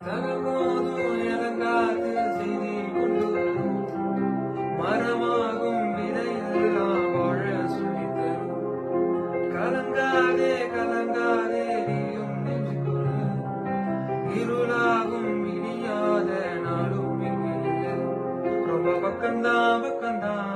தகப்போதும் இறங்காது செய்தி கொண்டு வரும் மரமாகும் விதையெல்லாம் வாழ சொல்லித் தரும். கலங்காதே கலங்காதே நீயும் நெஞ்சுக்குள்ள இருளாகும் இனியாத நாளும் இங்கே இல்லை. ரொம்ப பக்கம்தான் பக்கம்தான்